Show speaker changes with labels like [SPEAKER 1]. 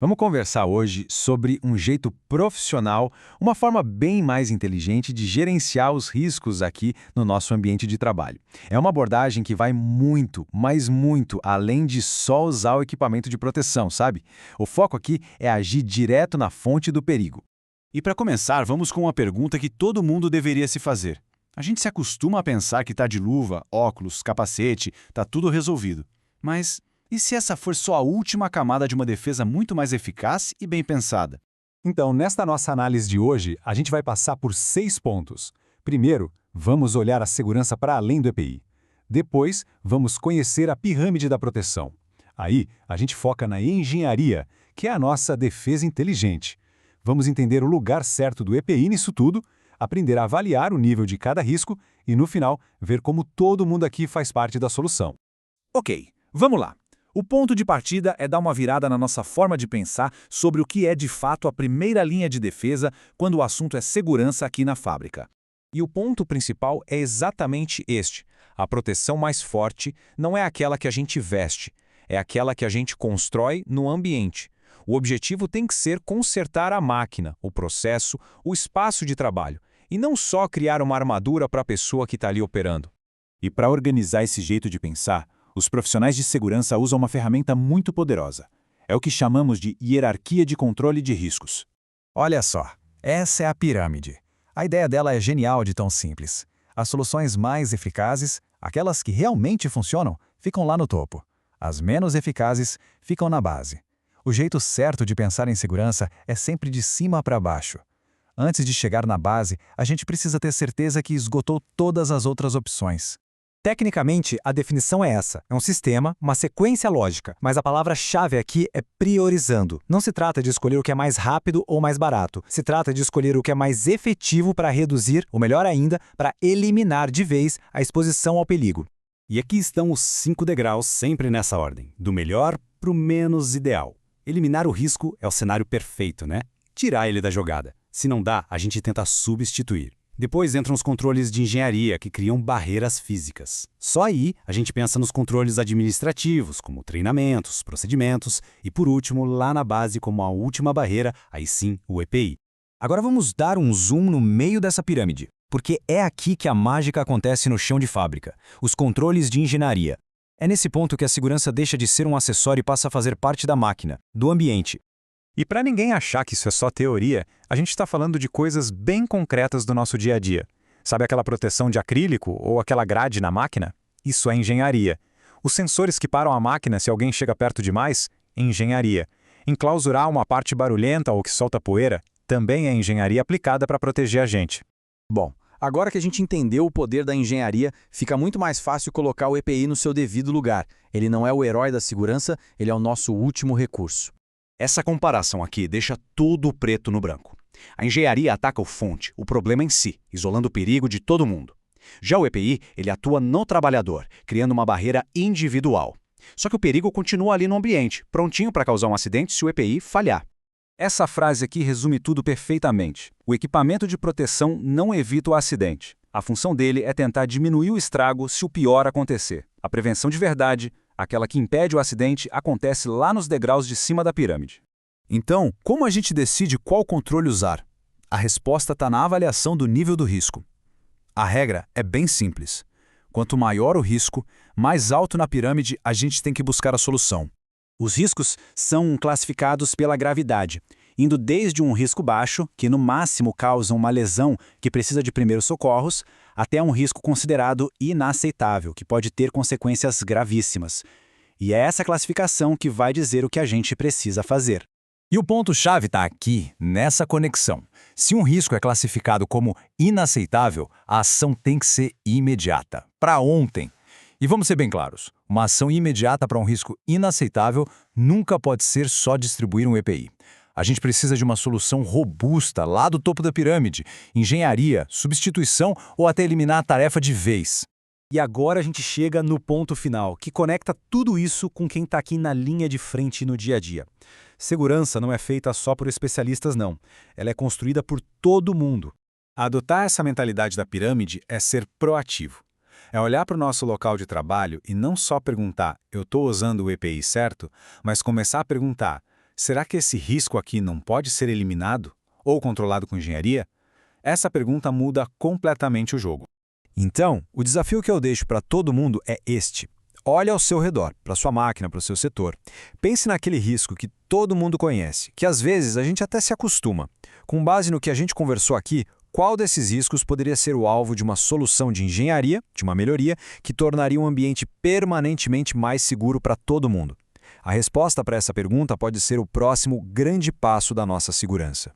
[SPEAKER 1] Vamos conversar hoje sobre um jeito profissional, uma forma bem mais inteligente de gerenciar os riscos aqui no nosso ambiente de trabalho. É uma abordagem que vai muito, mas muito além de só usar o equipamento de proteção, sabe? O foco aqui é agir direto na fonte do perigo.
[SPEAKER 2] E para começar, vamos com uma pergunta que todo mundo deveria se fazer. A gente se acostuma a pensar que tá de luva, óculos, capacete, tá tudo resolvido. Mas e se essa for só a última camada de uma defesa muito mais eficaz e bem pensada?
[SPEAKER 3] Então, nesta nossa análise de hoje, a gente vai passar por 6 pontos. Primeiro, vamos olhar a segurança para além do EPI. Depois, vamos conhecer a pirâmide da proteção. Aí, a gente foca na engenharia, que é a nossa defesa inteligente. Vamos entender o lugar certo do EPI nisso tudo, aprender a avaliar o nível de cada risco e, no final, ver como todo mundo aqui faz parte da solução.
[SPEAKER 4] Ok, vamos lá. O ponto de partida é dar uma virada na nossa forma de pensar sobre o que é de fato a primeira linha de defesa quando o assunto é segurança aqui na fábrica. E o ponto principal é exatamente este. A proteção mais forte não é aquela que a gente veste, é aquela que a gente constrói no ambiente. O objetivo tem que ser consertar a máquina, o processo, o espaço de trabalho, e não só criar uma armadura para a pessoa que está ali operando.
[SPEAKER 2] E para organizar esse jeito de pensar, os profissionais de segurança usam uma ferramenta muito poderosa. É o que chamamos de hierarquia de controle de riscos.
[SPEAKER 5] Olha só, essa é a pirâmide. A ideia dela é genial de tão simples. As soluções mais eficazes, aquelas que realmente funcionam, ficam lá no topo. As menos eficazes ficam na base. O jeito certo de pensar em segurança é sempre de cima para baixo. Antes de chegar na base, a gente precisa ter certeza que esgotou todas as outras opções.
[SPEAKER 6] Tecnicamente, a definição é essa. É um sistema, uma sequência lógica, mas a palavra-chave aqui é priorizando. Não se trata de escolher o que é mais rápido ou mais barato. Se trata de escolher o que é mais efetivo para reduzir, ou melhor ainda, para eliminar de vez a exposição ao perigo.
[SPEAKER 2] E aqui estão os 5 degraus sempre nessa ordem, do melhor para o menos ideal. Eliminar o risco é o cenário perfeito, né? Tirar ele da jogada. Se não dá, a gente tenta substituir. Depois entram os controles de engenharia, que criam barreiras físicas. Só aí a gente pensa nos controles administrativos, como treinamentos, procedimentos, e por último, lá na base, como a última barreira, aí sim, o EPI.
[SPEAKER 5] Agora vamos dar um zoom no meio dessa pirâmide, porque é aqui que a mágica acontece no chão de fábrica, os controles de engenharia. É nesse ponto que a segurança deixa de ser um acessório e passa a fazer parte da máquina, do ambiente.
[SPEAKER 3] E para ninguém achar que isso é só teoria, a gente está falando de coisas bem concretas do nosso dia a dia. Sabe aquela proteção de acrílico ou aquela grade na máquina? Isso é engenharia. Os sensores que param a máquina se alguém chega perto demais? Engenharia. Enclausurar uma parte barulhenta ou que solta poeira? Também é engenharia aplicada para proteger a gente.
[SPEAKER 7] Bom, agora que a gente entendeu o poder da engenharia, fica muito mais fácil colocar o EPI no seu devido lugar. Ele não é o herói da segurança, ele é o nosso último recurso.
[SPEAKER 4] Essa comparação aqui deixa tudo preto no branco. A engenharia ataca o fonte, o problema em si, isolando o perigo de todo mundo. Já o EPI, ele atua no trabalhador, criando uma barreira individual. Só que o perigo continua ali no ambiente, prontinho para causar um acidente se o EPI falhar.
[SPEAKER 1] Essa frase aqui resume tudo perfeitamente. O equipamento de proteção não evita o acidente. A função dele é tentar diminuir o estrago se o pior acontecer. A prevenção de verdade, aquela que impede o acidente, acontece lá nos degraus de cima da pirâmide.
[SPEAKER 5] Então, como a gente decide qual controle usar? A resposta está na avaliação do nível do risco. A regra é bem simples. Quanto maior o risco, mais alto na pirâmide a gente tem que buscar a solução.
[SPEAKER 4] Os riscos são classificados pela gravidade, indo desde um risco baixo, que no máximo causa uma lesão que precisa de primeiros socorros, até um risco considerado inaceitável, que pode ter consequências gravíssimas. E é essa classificação que vai dizer o que a gente precisa fazer.
[SPEAKER 5] E o ponto-chave está aqui, nessa conexão. Se um risco é classificado como inaceitável, a ação tem que ser imediata, para ontem. E vamos ser bem claros, uma ação imediata para um risco inaceitável nunca pode ser só distribuir um EPI. A gente precisa de uma solução robusta lá do topo da pirâmide, engenharia, substituição ou até eliminar a tarefa de vez.
[SPEAKER 6] E agora a gente chega no ponto final, que conecta tudo isso com quem está aqui na linha de frente no dia a dia. Segurança não é feita só por especialistas, não. Ela é construída por todo mundo.
[SPEAKER 3] Adotar essa mentalidade da pirâmide é ser proativo. É olhar para o nosso local de trabalho e não só perguntar, eu estou usando o EPI certo? Mas começar a perguntar,
[SPEAKER 2] Será que esse risco aqui não pode ser eliminado ou controlado com engenharia? Essa pergunta muda completamente o jogo.
[SPEAKER 6] Então, o desafio que eu deixo para todo mundo é este. Olhe ao seu redor, para sua máquina, para o seu setor. Pense naquele risco que todo mundo conhece, que às vezes a gente até se acostuma. Com base no que a gente conversou aqui, qual desses riscos poderia ser o alvo de uma solução de engenharia, de uma melhoria, que tornaria um ambiente permanentemente mais seguro para todo mundo? A resposta para essa pergunta pode ser o próximo grande passo da nossa segurança.